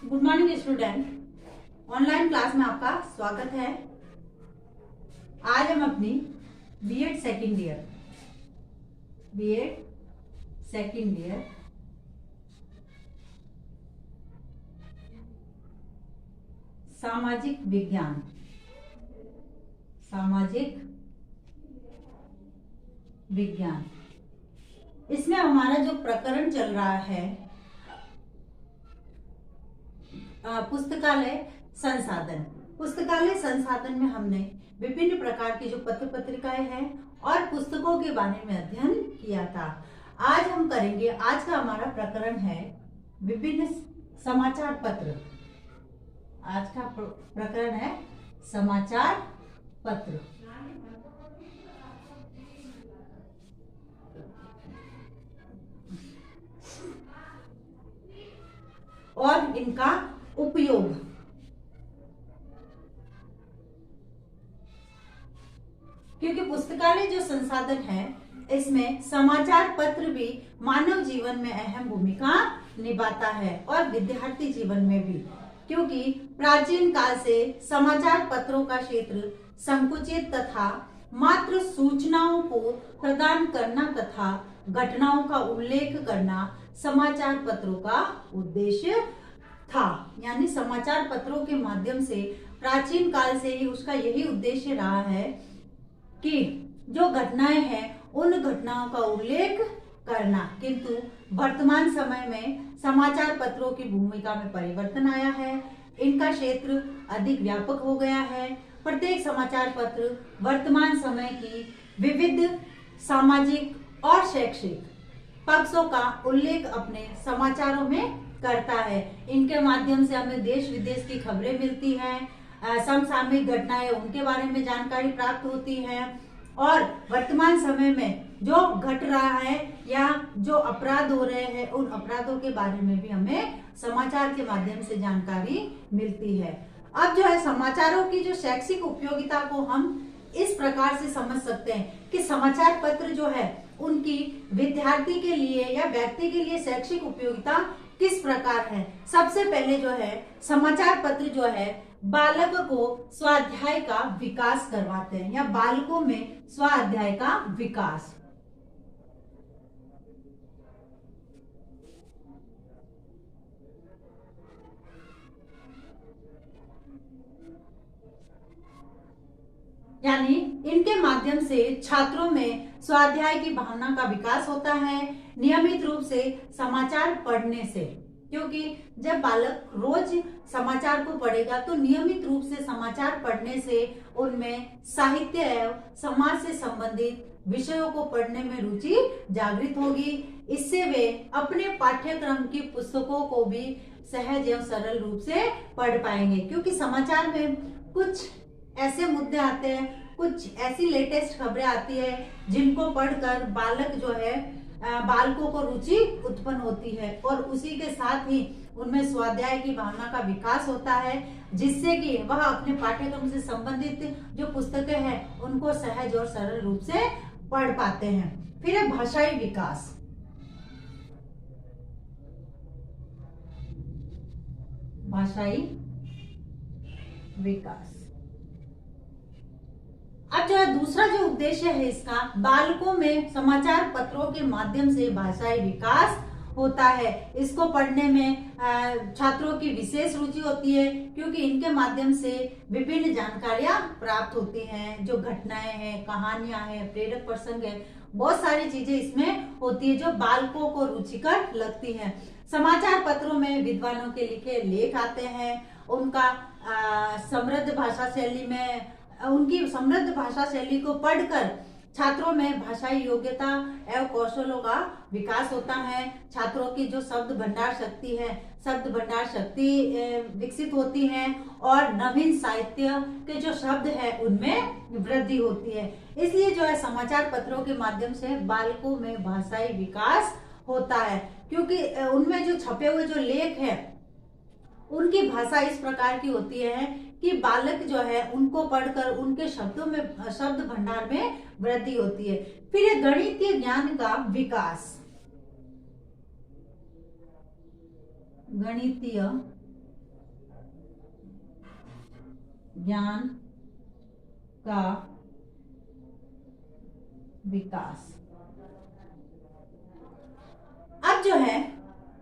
Good morning student. Online class में आपका स्वागत है। आज हम अपनी बीएड सेकेंड ईयर सामाजिक विज्ञान इसमें हमारा जो प्रकरण चल रहा है पुस्तकालय संसाधन में हमने विभिन्न प्रकार की जो पत्र पत्रिकाएं हैं और पुस्तकों के बारे में अध्ययन किया था। आज हम करेंगे, आज का हमारा प्रकरण है विभिन्न समाचार पत्र। आज का प्रकरण है समाचार पत्र। और इनका उपयोग। क्योंकि पुस्तकालय जो संसाधन है इसमें समाचार पत्र भी मानव जीवन में अहम भूमिका निभाता है और विद्यार्थी जीवन में भी, क्योंकि प्राचीन काल से समाचार पत्रों का क्षेत्र संकुचित तथा मात्र सूचनाओं को प्रदान करना तथा घटनाओं का उल्लेख करना समाचार पत्रों का उद्देश्य था। यानी समाचार पत्रों के माध्यम से प्राचीन काल से ही उसका यही उद्देश्य रहा है कि जो घटनाएं हैं उन घटनाओं का उल्लेख करना। किंतु वर्तमान समय में समाचार पत्रों की भूमिका में परिवर्तन आया है, इनका क्षेत्र अधिक व्यापक हो गया है। प्रत्येक समाचार पत्र वर्तमान समय की विविध सामाजिक और शैक्षिक पक्षों का उल्लेख अपने समाचारों में करता है। इनके माध्यम से हमें देश विदेश की खबरें मिलती हैं, समसामयिक घटनाएं उनके बारे में जानकारी प्राप्त होती है और वर्तमान समय में जो घट रहा है या जो अपराध हो रहे हैं उन अपराधों के बारे में भी हमें समाचार के माध्यम से जानकारी मिलती है। अब जो है समाचारों की जो शैक्षिक उपयोगिता को हम इस प्रकार से समझ सकते हैं कि समाचार पत्र जो है उनकी विद्यार्थी के लिए या व्यक्ति के लिए शैक्षिक उपयोगिता किस प्रकार है। सबसे पहले जो है समाचार पत्र जो है बालक को स्वाध्याय का विकास करवाते हैं या बालकों में स्वाध्याय का विकास। यानी इनके माध्यम से छात्रों में स्वाध्याय की भावना का विकास होता है नियमित रूप से समाचार पढ़ने से। क्योंकि जब बालक रोज समाचार को पढ़ेगा तो नियमित रूप से समाचार पढ़ने से उनमें साहित्य एवं समाज से संबंधित विषयों को पढ़ने में रुचि जागृत होगी। इससे वे अपने पाठ्यक्रम की पुस्तकों को भी सहज एवं सरल रूप से पढ़ पाएंगे। क्योंकि समाचार में कुछ ऐसे मुद्दे आते हैं, कुछ ऐसी लेटेस्ट खबरें आती है जिनको पढ़कर बालक जो है बालकों को रुचि उत्पन्न होती है और उसी के साथ ही उनमें स्वाध्याय की भावना का विकास होता है, जिससे कि वह अपने पाठ्यक्रम से संबंधित जो पुस्तकें हैं उनको सहज और सरल रूप से पढ़ पाते हैं। फिर है भाषाई विकास। भाषाई विकास अब जो है दूसरा जो उद्देश्य है इसका, बालकों में समाचार पत्रों के माध्यम से भाषाई विकास होता है। इसको पढ़ने में छात्रों की विशेष रुचि होती है क्योंकि इनके माध्यम से विभिन्न जानकारियां प्राप्त होती हैं। जो घटनाएं हैं, कहानियां हैं, प्रेरक प्रसंग है, बहुत सारी चीजें इसमें होती है जो बालकों को रुचिकर लगती हैं। समाचार पत्रों में विद्वानों के लिखे लेख आते हैं, उनका समृद्ध भाषा शैली में उनकी समृद्ध भाषा शैली को पढ़कर छात्रों में भाषाई योग्यता एवं कौशलों का विकास होता है। छात्रों की जो शब्द भंडार शक्ति विकसित होती है और नवीन साहित्य के जो शब्द है उनमें वृद्धि होती है। इसलिए जो है समाचार पत्रों के माध्यम से बालकों में भाषाई विकास होता है, क्योंकि उनमें जो छपे हुए जो लेख है उनकी भाषा इस प्रकार की होती है कि बालक जो है उनको पढ़कर उनके शब्दों में शब्द भंडार में वृद्धि होती है। फिर गणितीय ज्ञान का विकास। गणितीय ज्ञान का विकास। अब जो है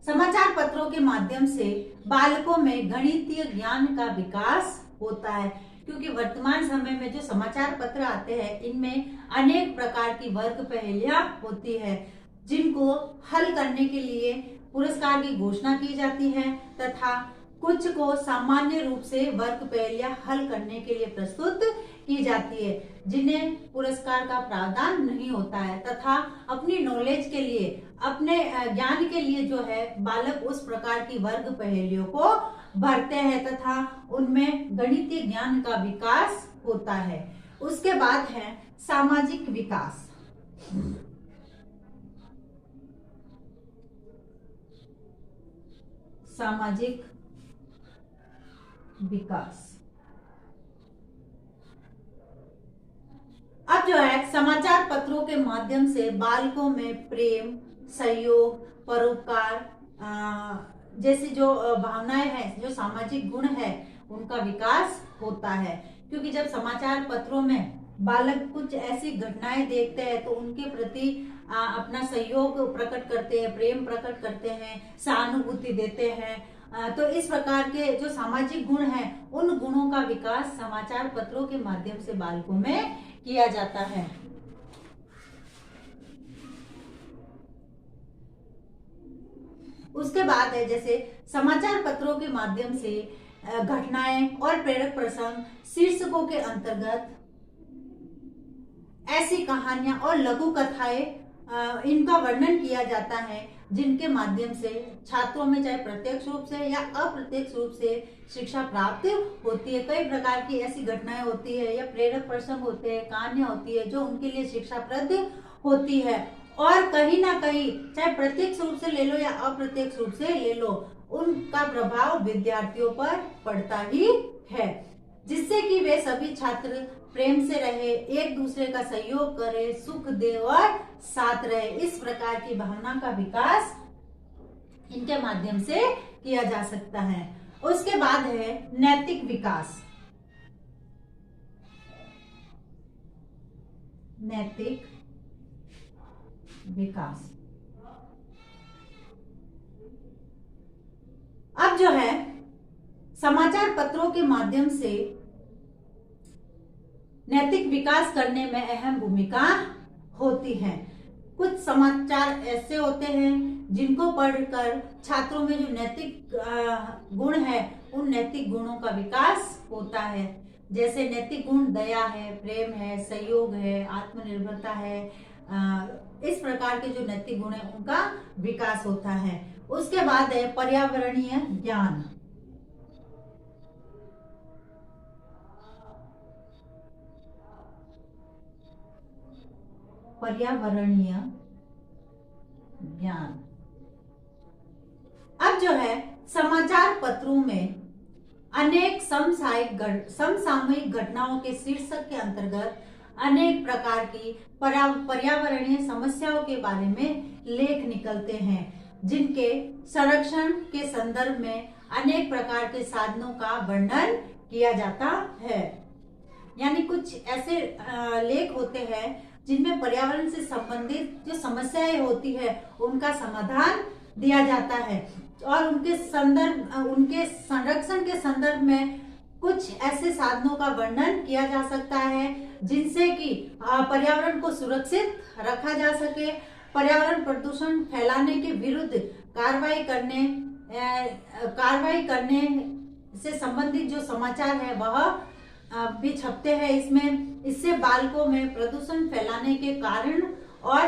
समाचार पत्रों के माध्यम से बालकों में गणितीय ज्ञान का विकास होता है, क्योंकि वर्तमान समय में जो समाचार पत्र आते हैं इनमें अनेक प्रकार की वर्ग पहेलियां होती है, जिनको हल करने के लिए पुरस्कार की घोषणा की जाती है तथा कुछ को सामान्य रूप से वर्ग पहेलियां हल करने के लिए प्रस्तुत की जाती है, जिन्हें पुरस्कार का प्रावधान नहीं होता है तथा अपनी नॉलेज के लिए, अपने ज्ञान के लिए जो है बालक उस प्रकार की वर्ग पहेलियों को भरते हैं तथा उनमें गणितीय ज्ञान का विकास होता है। उसके बाद है सामाजिक विकास। सामाजिक विकास। अब जो है समाचार पत्रों के माध्यम से बालकों में प्रेम, सहयोग, परोपकार जैसी जो भावनाएं हैं, जो सामाजिक गुण है, उनका विकास होता है। क्योंकि जब समाचार पत्रों में बालक कुछ ऐसी घटनाएं देखते हैं तो उनके प्रति अपना सहयोग प्रकट करते हैं, प्रेम प्रकट करते हैं, सहानुभूति देते हैं, तो इस प्रकार के जो सामाजिक गुण हैं, उन गुणों का विकास समाचार पत्रों के माध्यम से बालकों में किया जाता है। उसके बाद है जैसे समाचार पत्रों के माध्यम से घटनाएं और प्रेरक प्रसंग शीर्षकों के अंतर्गत ऐसी कहानियां और लघु कथाएं इनका वर्णन किया जाता है, जिनके माध्यम से छात्रों में चाहे प्रत्यक्ष रूप से या अप्रत्यक्ष रूप से शिक्षा प्राप्त होती है। कई प्रकार की ऐसी घटनाएं होती है या प्रेरक प्रसंग होते हैं, कहानियां होती है जो उनके लिए शिक्षाप्रद होती है, और कहीं ना कहीं चाहे प्रत्यक्ष रूप से ले लो या अप्रत्यक्ष रूप से ले लो, उनका प्रभाव विद्यार्थियों पर पड़ता ही है, जिससे कि वे सभी छात्र प्रेम से रहे, एक दूसरे का सहयोग करे, सुख दे और साथ रहे। इस प्रकार की भावना का विकास इनके माध्यम से किया जा सकता है। उसके बाद है नैतिक विकास। नैतिक विकास। अब जो है समाचार पत्रों के माध्यम से नैतिक विकास करने में अहम भूमिका होती है। कुछ समाचार ऐसे होते हैं जिनको पढ़कर छात्रों में जो नैतिक गुण है, उन नैतिक गुणों का विकास होता है। जैसे नैतिक गुण दया है, प्रेम है, सहयोग है, आत्मनिर्भरता है, इस प्रकार के जो नैतिक गुण है उनका विकास होता है। उसके बाद है पर्यावरणीय ज्ञान। पर्यावरणीय ज्ञान। अब जो है समाचार पत्रों में अनेक समसामयिक घटनाओं के शीर्षक के अंतर्गत अनेक प्रकार की पर्यावरणीय समस्याओं के बारे में लेख निकलते हैं, जिनके संरक्षण के संदर्भ में अनेक प्रकार के साधनों का वर्णन किया जाता है। यानी कुछ ऐसे लेख होते हैं जिनमें पर्यावरण से संबंधित जो समस्याएं होती है उनका समाधान दिया जाता है, और उनके संरक्षण के संदर्भ में कुछ ऐसे साधनों का वर्णन किया जा सकता है जिनसे कि पर्यावरण को सुरक्षित रखा जा सके, पर्यावरण प्रदूषण फैलाने के विरुद्ध कार्रवाई करने से संबंधित जो समाचार है वह भी छपते हैं इसमें। इससे बालकों में प्रदूषण फैलाने के कारण और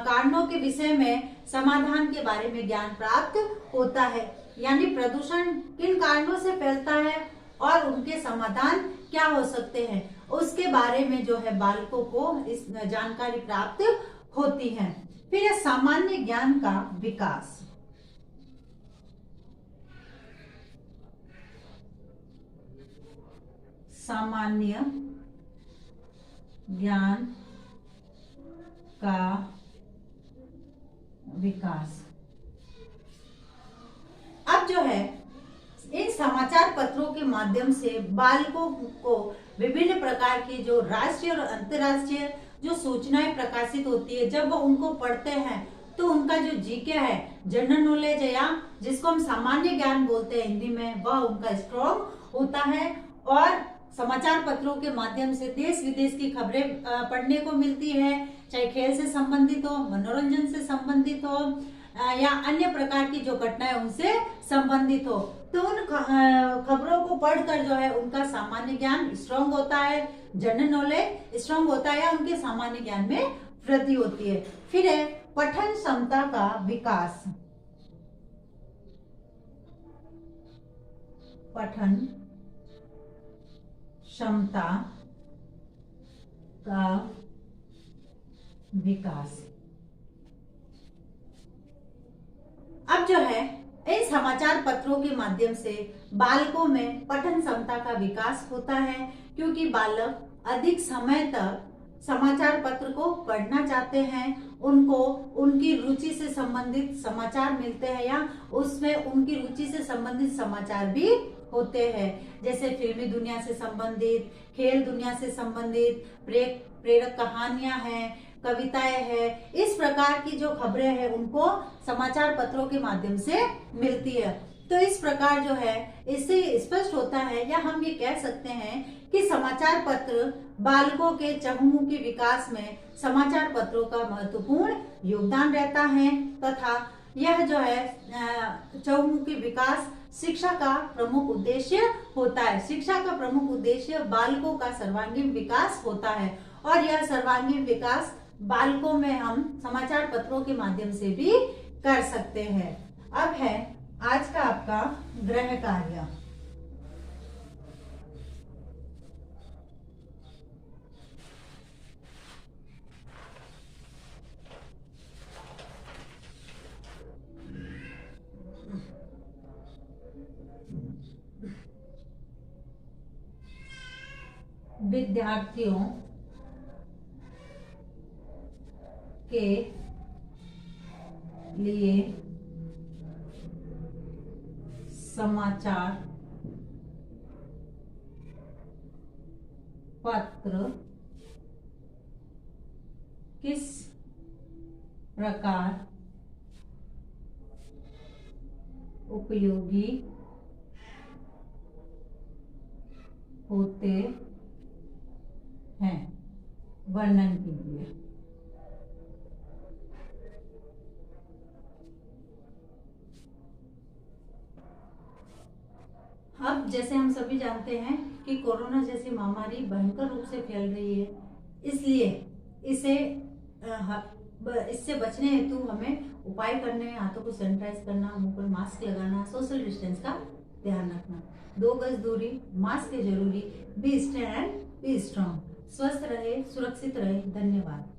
कारणों के विषय में समाधान के बारे में ज्ञान प्राप्त होता है। यानी प्रदूषण किन कारणों से फैलता है और उनके समाधान क्या हो सकते हैं, उसके बारे में जो है बालकों को इस जानकारी प्राप्त होती है। फिर सामान्य ज्ञान का विकास। सामान्य ज्ञान का विकास। अब जो है इन समाचार पत्रों के माध्यम से बालकों को विभिन्न प्रकार की जो राष्ट्रीय और अंतर्राष्ट्रीय जो सूचनाएं प्रकाशित होती है, जब वो उनको पढ़ते हैं तो उनका जो जीके है, जनरल नॉलेज है, या जिसको हम सामान्य ज्ञान बोलते हैं हिंदी में, वह उनका स्ट्रॉन्ग होता है। और समाचार पत्रों के माध्यम से देश विदेश की खबरें पढ़ने को मिलती है, चाहे खेल से संबंधित हो, मनोरंजन से संबंधित हो, या अन्य प्रकार की जो घटनाएं उनसे संबंधित हो। तो उन खबरों को पढ़कर जो है उनका सामान्य ज्ञान स्ट्रॉन्ग होता है, जनरल नॉलेज स्ट्रॉन्ग होता है, या उनके सामान्य ज्ञान में वृद्धि होती है। फिर है पठन क्षमता का विकास। पठन क्षमता का विकास। अब जो है इन समाचार पत्रों के माध्यम से बालकों में पठन क्षमता का विकास होता है, क्योंकि बालक अधिक समय तक समाचार पत्र को पढ़ना चाहते हैं। उनको उनकी रुचि से संबंधित समाचार मिलते हैं, या उसमें उनकी रुचि से संबंधित समाचार भी होते हैं, जैसे फिल्मी दुनिया से संबंधित, खेल दुनिया से संबंधित, प्रेरक कहानियां हैं, कविताएं हैं। इस प्रकार की जो खबरें हैं उनको समाचार पत्रों के माध्यम से मिलती है। तो इस प्रकार जो है इससे स्पष्ट होता है, या हम ये कह सकते हैं कि समाचार पत्र बालकों के चहुमुखी विकास में समाचार पत्रों का महत्वपूर्ण योगदान रहता है, तथा यह जो है चहुमुखी विकास शिक्षा का प्रमुख उद्देश्य होता है। शिक्षा का प्रमुख उद्देश्य बालकों का सर्वांगीण विकास होता है, और यह सर्वांगीण विकास बालकों में हम समाचार पत्रों के माध्यम से भी कर सकते हैं। अब है आज का आपका गृह कार्य। विद्यार्थियों के लिए समाचार पत्र किस प्रकार उपयोगी होते हैं, वर्णन कीजिए। अब जैसे हम सभी जानते हैं कि कोरोना जैसी महामारी भयंकर रूप से फैल रही है, इसलिए इससे बचने हेतु हमें उपाय करने हैं। हाथों को सैनिटाइज करना, मुंह पर मास्क लगाना, सोशल डिस्टेंस का ध्यान रखना, 2 गज दूरी, मास्क है जरूरी, be stay and be strong. स्वस्थ रहे, सुरक्षित रहे। धन्यवाद।